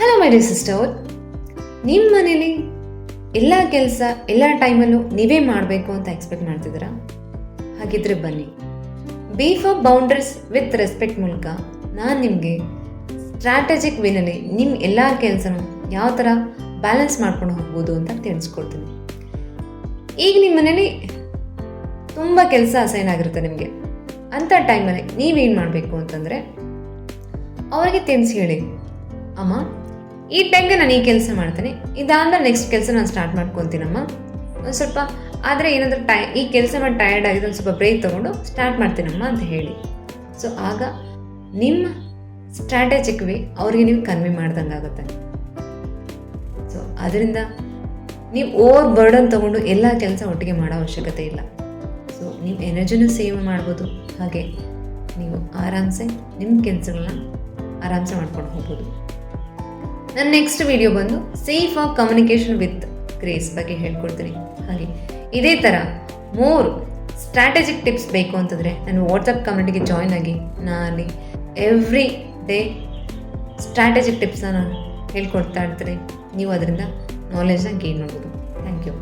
Hello my dear sister, ನಿಮ್ಮ ಮನೇಲಿ ಎಲ್ಲ ಕೆಲಸ ಎಲ್ಲ ಟೈಮಲ್ಲೂ ನೀವೇ ಮಾಡಬೇಕು ಅಂತ ಎಕ್ಸ್ಪೆಕ್ಟ್ ಮಾಡ್ತಿದ್ದೀರಾ? ಹಾಗಿದ್ರೆ ಬನ್ನಿ, beef of boundaries with respect ಮೂಲಕ ನಾನು ನಿಮಗೆ ಸ್ಟ್ರಾಟಜಿಕ್ ವೇನಲ್ಲಿ ನಿಮ್ಮ ಎಲ್ಲ ಕೆಲಸನೂ ಯಾವ ಥರ ಬ್ಯಾಲೆನ್ಸ್ ಮಾಡ್ಕೊಂಡು ಹೋಗ್ಬೋದು ಅಂತ ತಿಳಿಸ್ಕೊಡ್ತೀನಿ. ಈಗ ನಿಮ್ಮ ಮನೇಲಿ ತುಂಬ ಕೆಲಸ ಅಸೈನ್ ಆಗಿರುತ್ತೆ ನಿಮಗೆ. ಅಂಥ ಟೈಮಲ್ಲಿ ನೀವೇನು ಮಾಡಬೇಕು ಅಂತಂದರೆ ಅವರಿಗೆ ತಿಳಿಸಿ ಹೇಳಿ, ಅಮ್ಮ ಈ ಟೈಮ್ಗೆ ನಾನು ಈ ಕೆಲಸ ಮಾಡ್ತೀನಿ, ಇದಾದ್ಮೇಲೆ ನೆಕ್ಸ್ಟ್ ಕೆಲಸ ನಾನು ಸ್ಟಾರ್ಟ್ ಮಾಡ್ಕೊತೀನಮ್ಮ. ಒಂದು ಸ್ವಲ್ಪ ಆದರೆ ಏನಾದರೂ ಈ ಕೆಲಸ ಮಾಡಿ ಟಯರ್ಡ್ ಆಗಿದೆ, ಒಂದು ಸ್ವಲ್ಪ ಬ್ರೇಕ್ ತೊಗೊಂಡು ಸ್ಟಾರ್ಟ್ ಮಾಡ್ತೀನಮ್ಮ ಅಂತ ಹೇಳಿ. ಸೊ ಆಗ ನಿಮ್ಮ ಸ್ಟ್ರಾಟಜಿಕ್ ವೇ ಅವ್ರಿಗೆ ನೀವು ಕನ್ವೆ ಮಾಡ್ದಂಗೆ ಆಗುತ್ತೆ. ಸೊ ಅದರಿಂದ ನೀವು ಓವರ್ ಬರ್ಡನ್ ತೊಗೊಂಡು ಎಲ್ಲ ಕೆಲಸ ಒಟ್ಟಿಗೆ ಮಾಡೋ ಅವಶ್ಯಕತೆ ಇಲ್ಲ. ಸೊ ನೀವು ಎನರ್ಜಿನೂ ಸೇವ್ ಮಾಡ್ಬೋದು, ಹಾಗೆ ನೀವು ಆರಾಮ್ಸೆ ನಿಮ್ಮ ಕೆಲಸಗಳನ್ನ ಆರಾಮ್ಸೆ ಮಾಡ್ಕೊಂಡು ಹೋಗ್ಬೋದು. ನನ್ನ ನೆಕ್ಸ್ಟ್ ವಿಡಿಯೋ ಬಂದು safe of communication with grace ಬಗ್ಗೆ ಹೇಳ್ಕೊಡ್ತೀನಿ. ಹಾಗೆ ಇದೇ ಥರ ಮೋರ್ ಸ್ಟ್ರಾಟಜಿಕ್ ಟಿಪ್ಸ್ ಬೇಕು ಅಂತಂದರೆ ನಾನು ವಾಟ್ಸಪ್ ಕಮ್ಯುನಿಟಿಗೆ ಜಾಯ್ನ್ ಆಗಿ ನಾನು ಎವ್ರಿ ಡೇ ಸ್ಟ್ರಾಟಜಿಕ್ ಟಿಪ್ಸನ್ನ ನಾನು ಹೇಳ್ಕೊಡ್ತಾ ಇರ್ತೀನಿ. ನೀವು ಅದರಿಂದ ನಾಲೆಜ್ನ ಗೇನ್ ಮಾಡ್ಬೋದು. Thank you.